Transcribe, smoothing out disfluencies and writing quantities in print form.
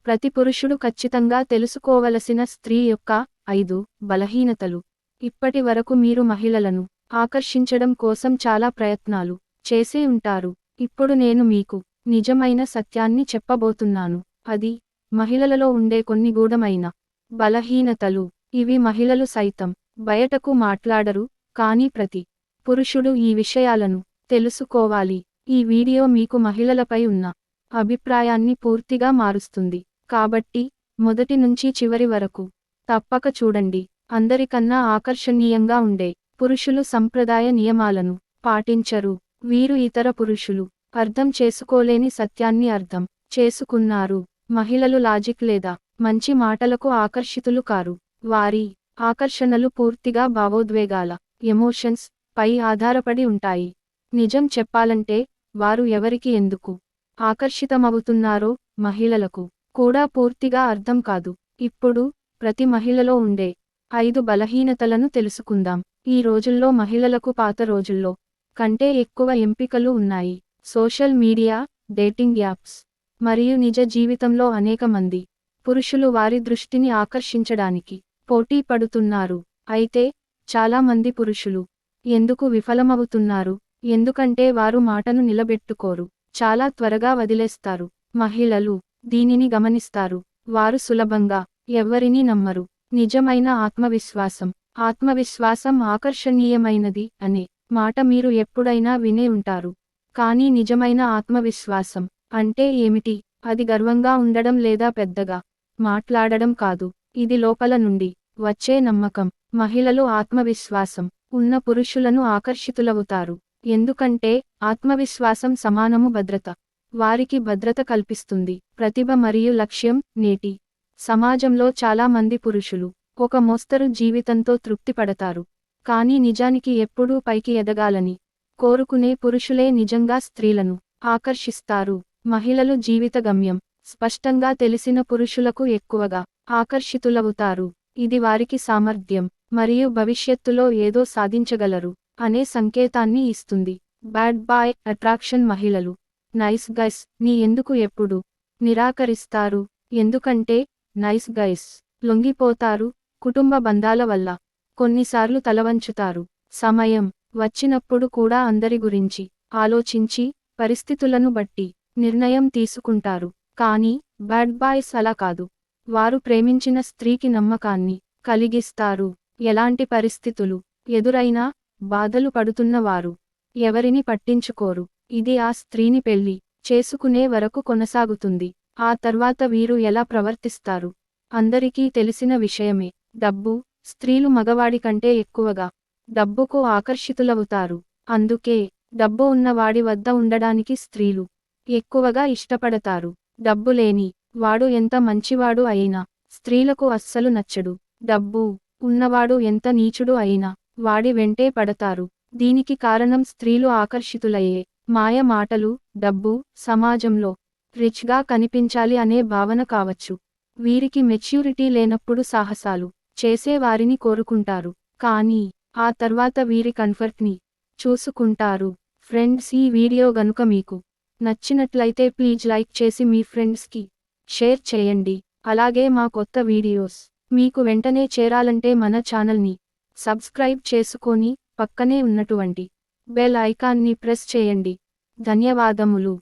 ప్రతి పురుషుడు ఖచ్చితంగా తెలుసుకోవలసిన స్త్రీ యొక్క 5 బలహీనతలు. ఇప్పటి వరకు మీరు మహిళలను ఆకర్షించడం కోసం చాలా ప్రయత్నాలు చేసే ఉంటారు. ఇప్పుడు నేను మీకు నిజమైన సత్యాన్ని చెప్పబోతున్నాను. అది మహిళలలో ఉండే కొన్ని గూఢమైన బలహీనతలు. ఇవి మహిళలు సైతం బయటకు మాట్లాడరు, కానీ ప్రతి పురుషుడు ఈ విషయాలను తెలుసుకోవాలి. ఈ వీడియో మీకు మహిళలపై ఉన్న అభిప్రాయాన్ని పూర్తిగా మారుస్తుంది. కాబట్టి మొదటి నుంచి చివరి వరకు తప్పక చూడండి. అందరికన్నా ఆకర్షణీయంగా ఉండే పురుషులు సంప్రదాయ నియమాలను పాటించరు. వీరు ఇతర పురుషులు అర్థం చేసుకోలేని సత్యాన్ని అర్థం చేసుకున్నారు. మహిళలు లాజిక్ లేదా మంచి మాటలకు ఆకర్షితులు కారు. వారి ఆకర్షణలు పూర్తిగా భావోద్వేగాల ఎమోషన్స్ పై ఆధారపడి ఉంటాయి. నిజం చెప్పాలంటే వారు ఎవరికి ఎందుకు ఆకర్షితమవుతున్నారో మహిళలకు కూడా పూర్తిగా అర్థం కాదు. ఇప్పుడు ప్రతి మహిళలో ఉండే 5 బలహీనతలను తెలుసుకుందాం. ఈ రోజుల్లో మహిళలకు పాత రోజుల్లో కంటే ఎక్కువ ఎంపికలు ఉన్నాయి. సోషల్ మీడియా, డేటింగ్ యాప్స్ మరియు నిజ జీవితంలో అనేక మంది పురుషులు వారి దృష్టిని ఆకర్షించడానికి పోటీ పడుతున్నారు. అయితే చాలా మంది పురుషులు ఎందుకు విఫలమవుతున్నారు? ఎందుకంటే వారు మాటను నిలబెట్టుకోరు. చాలా త్వరగా వదిలేస్తారు. మహిళలు దీనిని గమనిస్తారు. వారు సులభంగా ఎవ్వరినీ నమ్మరు. నిజమైన ఆత్మవిశ్వాసం. ఆత్మవిశ్వాసం ఆకర్షణీయమైనది అనే మాట మీరు ఎప్పుడైనా వినే ఉంటారు. కానీ నిజమైన ఆత్మవిశ్వాసం అంటే ఏమిటి? అది గర్వంగా ఉండడం లేదా పెద్దగా మాట్లాడడం కాదు. ఇది లోపల నుండి వచ్చే నమ్మకం. మహిళలు ఆత్మవిశ్వాసం ఉన్న పురుషులను ఆకర్షితులవుతారు. ఎందుకంటే ఆత్మవిశ్వాసం సమానము భద్రత. వారికి భద్రత కల్పిస్తుంది. ప్రతిభ మరియు లక్ష్యం. నేటి సమాజంలో చాలా మంది పురుషులు ఒక మోస్తరు జీవితంతో తృప్తి పడతారు. కానీ నిజానికి ఎప్పుడూ పైకి ఎదగాలని కోరుకునే పురుషులే నిజంగా స్త్రీలను ఆకర్షిస్తారు. మహిళలు జీవిత గమ్యం స్పష్టంగా తెలిసిన పురుషులకు ఎక్కువగా ఆకర్షితులవుతారు. ఇది వారికి సామర్థ్యం మరియు భవిష్యత్తులో ఏదో సాధించగలరు అనే సంకేతాన్ని ఇస్తుంది. Bad boy attraction. మహిళలు నైస్ గైస్ ని ఎందుకు ఎప్పుడు నిరాకరిస్తారు? ఎందుకంటే నైస్ గైస్ లొంగిపోతారు. కుటుంబ బంధాల వల్ల కొన్నిసార్లు తలవంచుతారు. సమయం వచ్చినప్పుడు కూడా అందరి గురించి ఆలోచించి పరిస్థితులను బట్టి నిర్ణయం తీసుకుంటారు. కానీ బ్యాడ్ బాయ్స్ అలా కాదు. వారు ప్రేమించిన స్త్రీకి నమ్మకాన్ని కలిగిస్తారు. ఎలాంటి పరిస్థితులు ఎదురైనా బాధలు పడుతున్న వారు ఎవరిని పట్టించుకోరు. ఇది ఆ స్త్రీని పెళ్లి చేసుకునే వరకు కొనసాగుతుంది. ఆ తర్వాత వీరు ఎలా ప్రవర్తిస్తారు అందరికీ తెలిసిన విషయమే. డబ్బు. స్త్రీలు మగవాడి కంటే ఎక్కువగా డబ్బుకు ఆకర్షితులవుతారు. అందుకే డబ్బు ఉన్నవాడి వద్ద ఉండడానికి స్త్రీలు ఎక్కువగా ఇష్టపడతారు. డబ్బు లేని వాడు ఎంత మంచివాడు అయినా స్త్రీలకు అస్సలు నచ్చడు. డబ్బు ఉన్నవాడు ఎంత నీచుడు అయినా వాడి వెంటే పడతారు. దీనికి కారణం స్త్రీలు ఆకర్షితులయ్యే మాయ మాటలు, డబ్బు, సమాజంలో రిచ్గా కనిపించాలి అనే భావన కావచ్చు. వీరికి మెచ్యూరిటీ లేనప్పుడు సాహసాలు చేసే వారిని కోరుకుంటారు. కానీ ఆ తర్వాత వీరి కంఫర్ట్ని చూసుకుంటారు. ఫ్రెండ్స్, ఈ వీడియో గనుక మీకు నచ్చినట్లయితే ప్లీజ్ లైక్ చేసి మీ ఫ్రెండ్స్కి షేర్ చేయండి. అలాగే మా కొత్త వీడియోస్ మీకు వెంటనే చేరాలంటే మన ఛానల్ని సబ్స్క్రైబ్ చేసుకొని పక్కనే ఉన్నటువంటి బెల్ ఐకాన్ని ప్రెస్ చేయండి. ధన్యవాదములు.